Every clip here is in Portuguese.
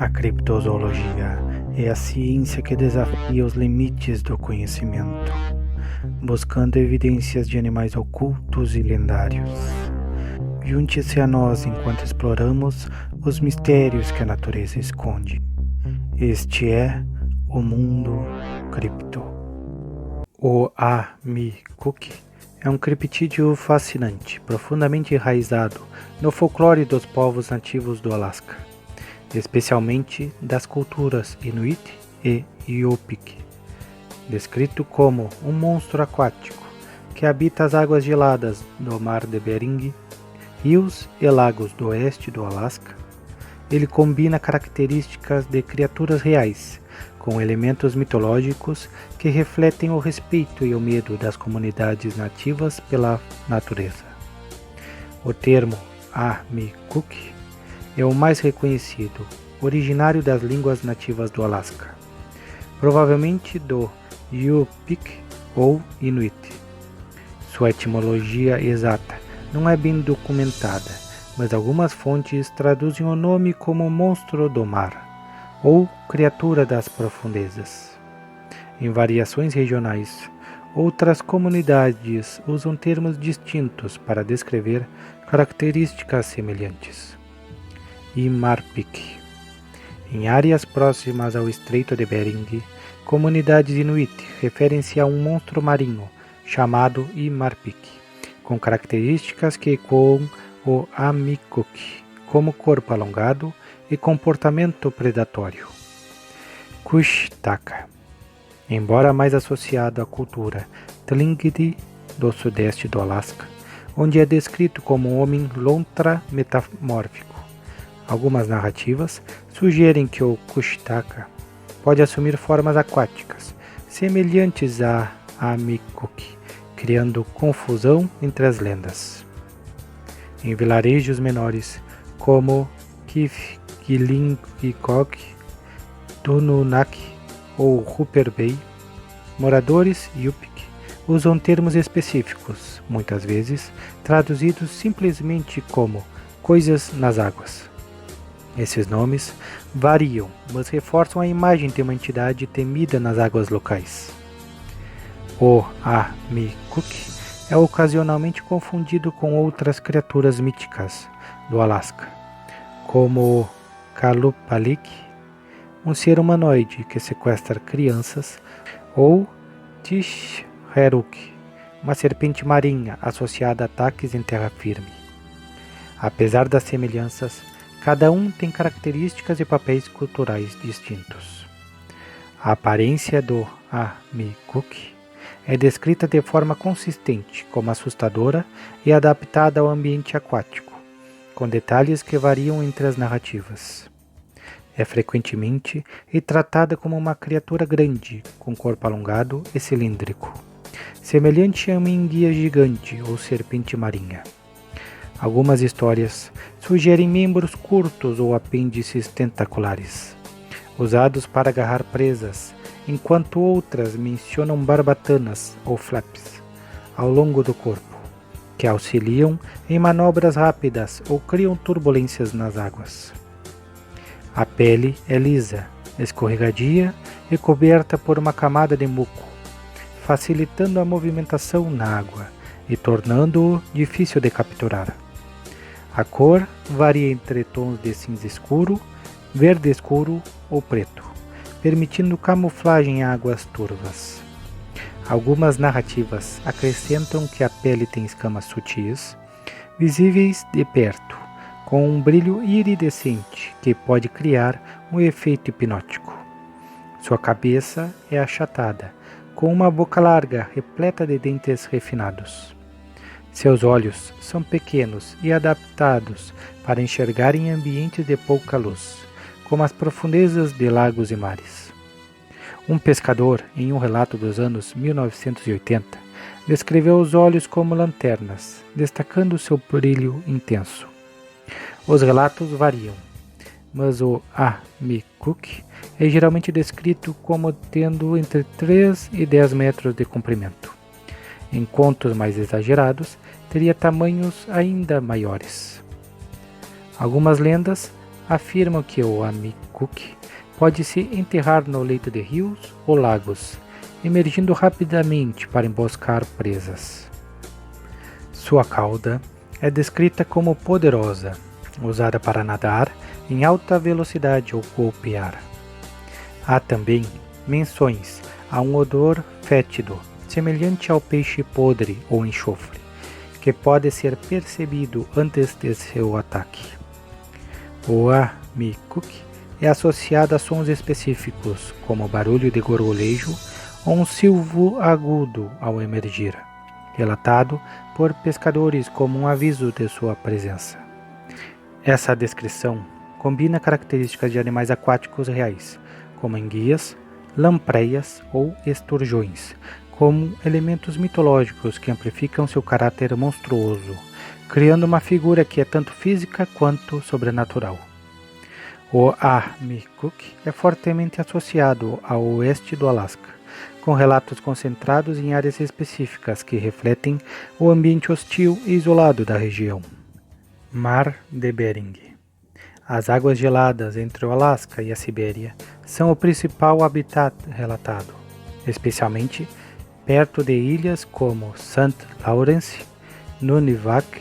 A criptozoologia é a ciência que desafia os limites do conhecimento, buscando evidências de animais ocultos e lendários. Junte-se a nós enquanto exploramos os mistérios que a natureza esconde. Este é o Mundo Cripto. O Amikuki é um criptídeo fascinante, profundamente enraizado no folclore dos povos nativos do Alasca, especialmente das culturas Inuit e Yupik, descrito como um monstro aquático que habita as águas geladas do Mar de Bering, rios e lagos do oeste do Alasca. Ele combina características de criaturas reais com elementos mitológicos que refletem o respeito e o medo das comunidades nativas pela natureza. O termo Amikuki é o mais reconhecido, originário das línguas nativas do Alasca, provavelmente do Yupik ou Inuit. Sua etimologia exata não é bem documentada, mas algumas fontes traduzem o nome como monstro do mar ou criatura das profundezas. Em variações regionais, outras comunidades usam termos distintos para descrever características semelhantes. Imarpik. Em áreas próximas ao Estreito de Bering, comunidades Inuit referem-se a um monstro marinho chamado Imarpik, com características que ecoam o Amikuki, como corpo alongado e comportamento predatório. Kushtaka. Embora mais associado à cultura Tlingit do sudeste do Alasca, onde é descrito como um homem lontra metamórfico, algumas narrativas sugerem que o Kushtaka pode assumir formas aquáticas, semelhantes a Amikuki, criando confusão entre as lendas. Em vilarejos menores, como Kifkilinkikok, Tununak ou Hooper Bay, moradores Yupik usam termos específicos, muitas vezes traduzidos simplesmente como coisas nas águas. Esses nomes variam, mas reforçam a imagem de uma entidade temida nas águas locais. O Amikuki é ocasionalmente confundido com outras criaturas míticas do Alasca, como o Kalupalik, um ser humanoide que sequestra crianças, ou Tishheruk, uma serpente marinha associada a ataques em terra firme. Apesar das semelhanças, cada um tem características e papéis culturais distintos. A aparência do Amikuki é descrita de forma consistente como assustadora e adaptada ao ambiente aquático, com detalhes que variam entre as narrativas. É frequentemente retratada como uma criatura grande, com corpo alongado e cilíndrico, semelhante a uma enguia gigante ou serpente marinha. Algumas histórias sugerem membros curtos ou apêndices tentaculares, usados para agarrar presas, enquanto outras mencionam barbatanas ou flaps ao longo do corpo, que auxiliam em manobras rápidas ou criam turbulências nas águas. A pele é lisa, escorregadia e coberta por uma camada de muco, facilitando a movimentação na água e tornando-o difícil de capturar. A cor varia entre tons de cinza escuro, verde escuro ou preto, permitindo camuflagem em águas turvas. Algumas narrativas acrescentam que a pele tem escamas sutis, visíveis de perto, com um brilho iridescente que pode criar um efeito hipnótico. Sua cabeça é achatada, com uma boca larga repleta de dentes refinados. Seus olhos são pequenos e adaptados para enxergar em ambientes de pouca luz, como as profundezas de lagos e mares. Um pescador, em um relato dos anos 1980, descreveu os olhos como lanternas, destacando seu brilho intenso. Os relatos variam, mas o Amikuki é geralmente descrito como tendo entre 3 e 10 metros de comprimento. Em contos mais exagerados, teria tamanhos ainda maiores. Algumas lendas afirmam que o Amicuk pode se enterrar no leito de rios ou lagos, emergindo rapidamente para emboscar presas. Sua cauda é descrita como poderosa, usada para nadar em alta velocidade ou golpear. Há também menções a um odor fétido, semelhante ao peixe podre ou enxofre, que pode ser percebido antes de seu ataque. O Amicuk é associado a sons específicos, como barulho de gorgolejo ou um silvo agudo ao emergir, relatado por pescadores como um aviso de sua presença. Essa descrição combina características de animais aquáticos reais, como enguias, lampreias ou esturjões, como elementos mitológicos que amplificam seu caráter monstruoso, criando uma figura que é tanto física quanto sobrenatural. O Amicuk é fortemente associado ao oeste do Alasca, com relatos concentrados em áreas específicas que refletem o ambiente hostil e isolado da região. Mar de Bering. As águas geladas entre o Alasca e a Sibéria são o principal habitat relatado, especialmente perto de ilhas como St. Lawrence, Nunivak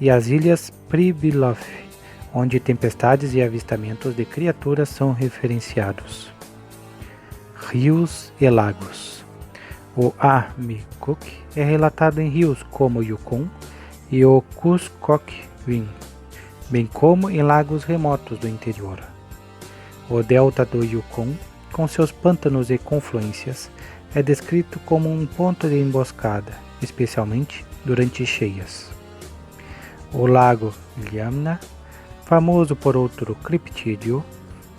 e as ilhas Pribilof, onde tempestades e avistamentos de criaturas são referenciados. Rios e lagos. O Amicuk é relatado em rios como o Yukon e o Kuskokwim, bem como em lagos remotos do interior. O delta do Yukon, com seus pântanos e confluências, é descrito como um ponto de emboscada, especialmente durante cheias. O lago Yamna, famoso por outro criptídeo,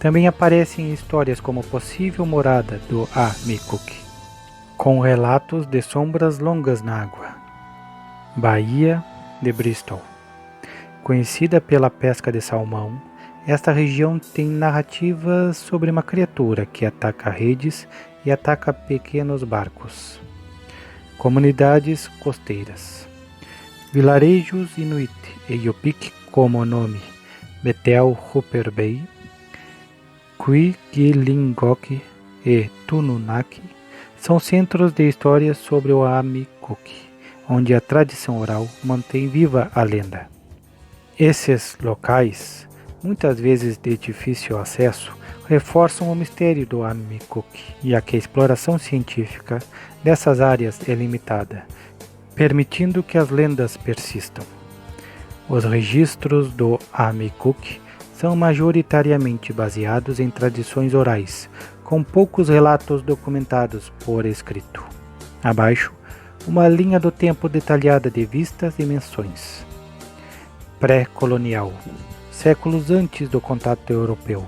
também aparece em histórias como possível morada do Amicuk, com relatos de sombras longas na água. Baía de Bristol. Conhecida pela pesca de salmão, esta região tem narrativas sobre uma criatura que ataca redes e ataca pequenos barcos. Comunidades costeiras. Vilarejos Inuit e Yupik como nome Betel Hooper Bay, Kwigillingok e Tununak são centros de histórias sobre o Amicuk, onde a tradição oral mantém viva a lenda. Esses locais, muitas vezes de difícil acesso, reforçam o mistério do Amicuk, já que a exploração científica dessas áreas é limitada, permitindo que as lendas persistam. Os registros do Amicuk são majoritariamente baseados em tradições orais, com poucos relatos documentados por escrito. Abaixo, uma linha do tempo detalhada de vistas e menções. Pré-colonial, séculos antes do contato europeu.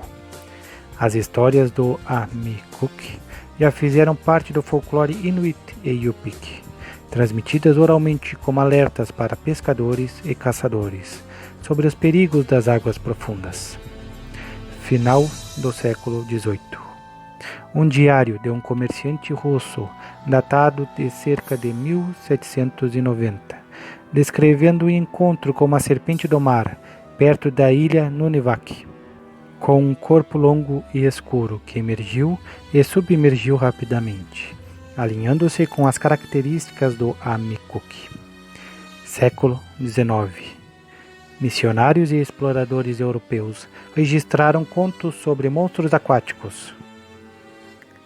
As histórias do Amicuk já fizeram parte do folclore Inuit e Yupik, transmitidas oralmente como alertas para pescadores e caçadores sobre os perigos das águas profundas. Final do século XVIII. Um diário de um comerciante russo, datado de cerca de 1790, descrevendo o encontro com uma serpente do mar, perto da ilha Nunivak, com um corpo longo e escuro que emergiu e submergiu rapidamente, alinhando-se com as características do Amicuk. Século XIX. Missionários e exploradores europeus registraram contos sobre monstros aquáticos.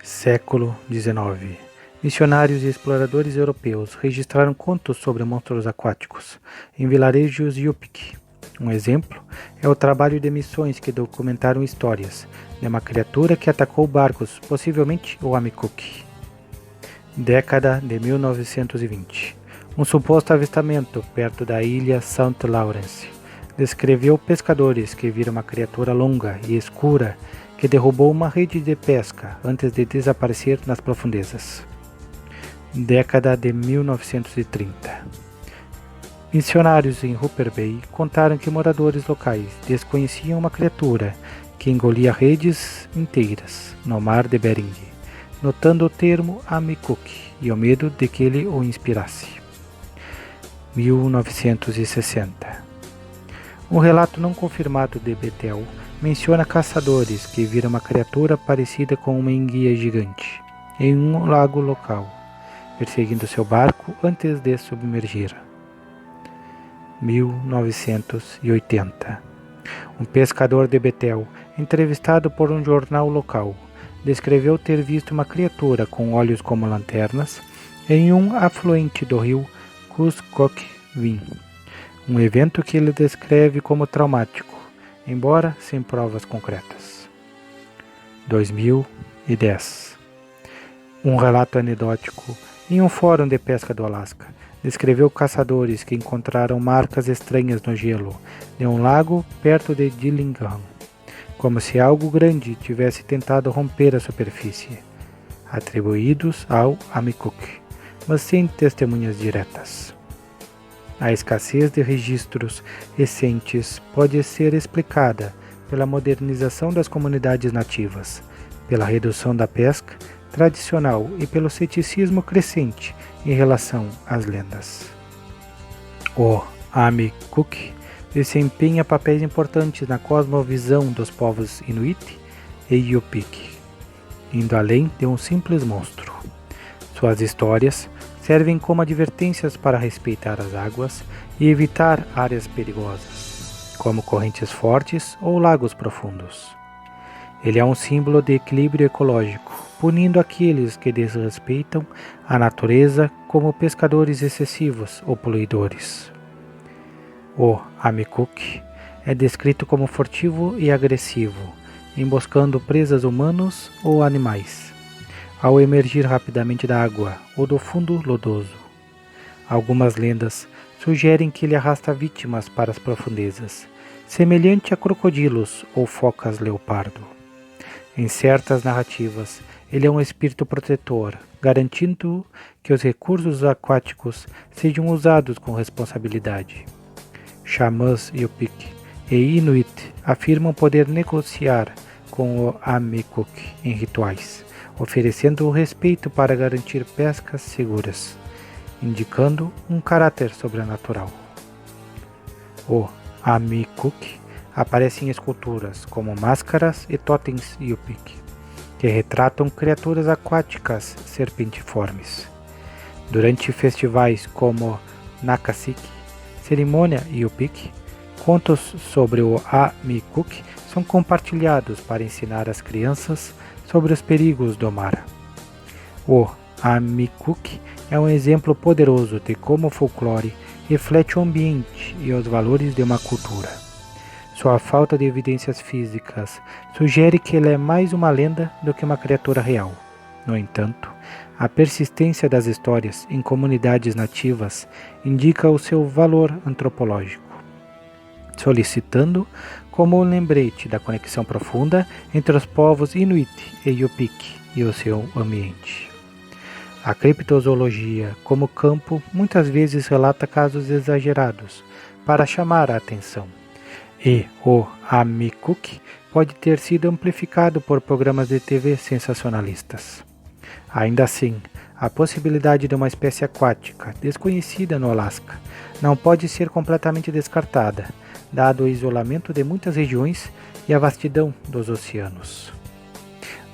Século XIX. Missionários e exploradores europeus registraram contos sobre monstros aquáticos em vilarejos Yupik. Um exemplo é o trabalho de missões que documentaram histórias de uma criatura que atacou barcos, possivelmente o Amicuk. Década de 1920. Um suposto avistamento perto da ilha St. Lawrence descreveu pescadores que viram uma criatura longa e escura que derrubou uma rede de pesca antes de desaparecer nas profundezas. Década de 1930. Missionários em Hooper Bay contaram que moradores locais desconheciam uma criatura que engolia redes inteiras no mar de Bering, notando o termo Amicuk e o medo de que ele o inspirasse. 1960. Um relato não confirmado de Betel menciona caçadores que viram uma criatura parecida com uma enguia gigante em um lago local, perseguindo seu barco antes de submergir. 1980. Um pescador de Betel, entrevistado por um jornal local, descreveu ter visto uma criatura com olhos como lanternas em um afluente do rio Kuskokwim, um evento que ele descreve como traumático, embora sem provas concretas. 2010. Um relato anedótico em um fórum de pesca do Alasca descreveu caçadores que encontraram marcas estranhas no gelo de um lago perto de Dillingham, como se algo grande tivesse tentado romper a superfície, atribuídos ao Amicuk, mas sem testemunhas diretas. A escassez de registros recentes pode ser explicada pela modernização das comunidades nativas, pela redução da pesca tradicional e pelo ceticismo crescente em relação às lendas. O Amicuk desempenha papéis importantes na cosmovisão dos povos Inuit e Yupik, indo além de um simples monstro. Suas histórias servem como advertências para respeitar as águas e evitar áreas perigosas, como correntes fortes ou lagos profundos. Ele é um símbolo de equilíbrio ecológico, punindo aqueles que desrespeitam a natureza como pescadores excessivos ou poluidores. O Amicuk é descrito como furtivo e agressivo, emboscando presas humanos ou animais, ao emergir rapidamente da água ou do fundo lodoso. Algumas lendas sugerem que ele arrasta vítimas para as profundezas, semelhante a crocodilos ou focas leopardo. Em certas narrativas, ele é um espírito protetor, garantindo que os recursos aquáticos sejam usados com responsabilidade. Xamãs Yupik e Inuit afirmam poder negociar com o Amicuk em rituais, oferecendo o respeito para garantir pescas seguras, indicando um caráter sobrenatural. O Amicuk aparece em esculturas como máscaras e totens Yupik, que retratam criaturas aquáticas serpentiformes. Durante festivais como Nakasik, cerimônia Yupik, contos sobre o Amicuk são compartilhados para ensinar as crianças sobre os perigos do mar. O Amicuk é um exemplo poderoso de como o folclore reflete o ambiente e os valores de uma cultura. Sua falta de evidências físicas sugere que ele é mais uma lenda do que uma criatura real. No entanto, a persistência das histórias em comunidades nativas indica o seu valor antropológico, solicitando como um lembrete da conexão profunda entre os povos Inuit e Yupik e o seu ambiente. A criptozoologia, como campo, muitas vezes relata casos exagerados para chamar a atenção, e o Amicuk pode ter sido amplificado por programas de TV sensacionalistas. Ainda assim, a possibilidade de uma espécie aquática desconhecida no Alasca não pode ser completamente descartada, dado o isolamento de muitas regiões e a vastidão dos oceanos.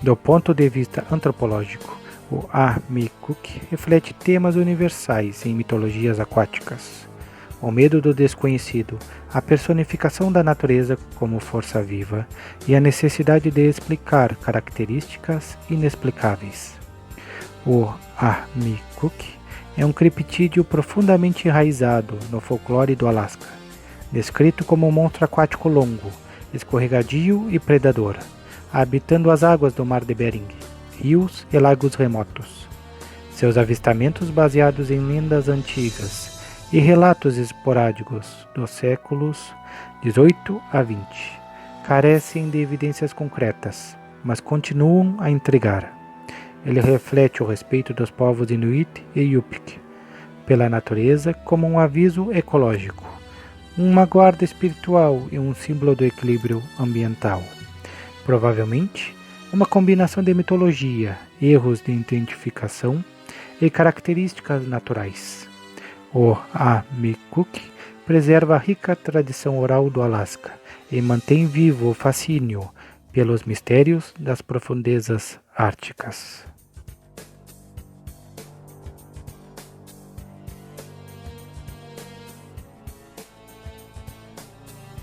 Do ponto de vista antropológico, o Amicuk reflete temas universais em mitologias aquáticas: o medo do desconhecido, a personificação da natureza como força viva e a necessidade de explicar características inexplicáveis. O Amicuk é um criptídeo profundamente enraizado no folclore do Alasca, descrito como um monstro aquático longo, escorregadio e predador, habitando as águas do Mar de Bering, rios e lagos remotos. Seus avistamentos, baseados em lendas antigas e relatos esporádicos dos séculos 18 a 20, carecem de evidências concretas, mas continuam a intrigar. Ele reflete o respeito dos povos Inuit e Yupik pela natureza como um aviso ecológico, uma guarda espiritual e um símbolo do equilíbrio ambiental. Provavelmente, uma combinação de mitologia, erros de identificação e características naturais. O Amicuk preserva a rica tradição oral do Alasca e mantém vivo o fascínio pelos mistérios das profundezas árticas.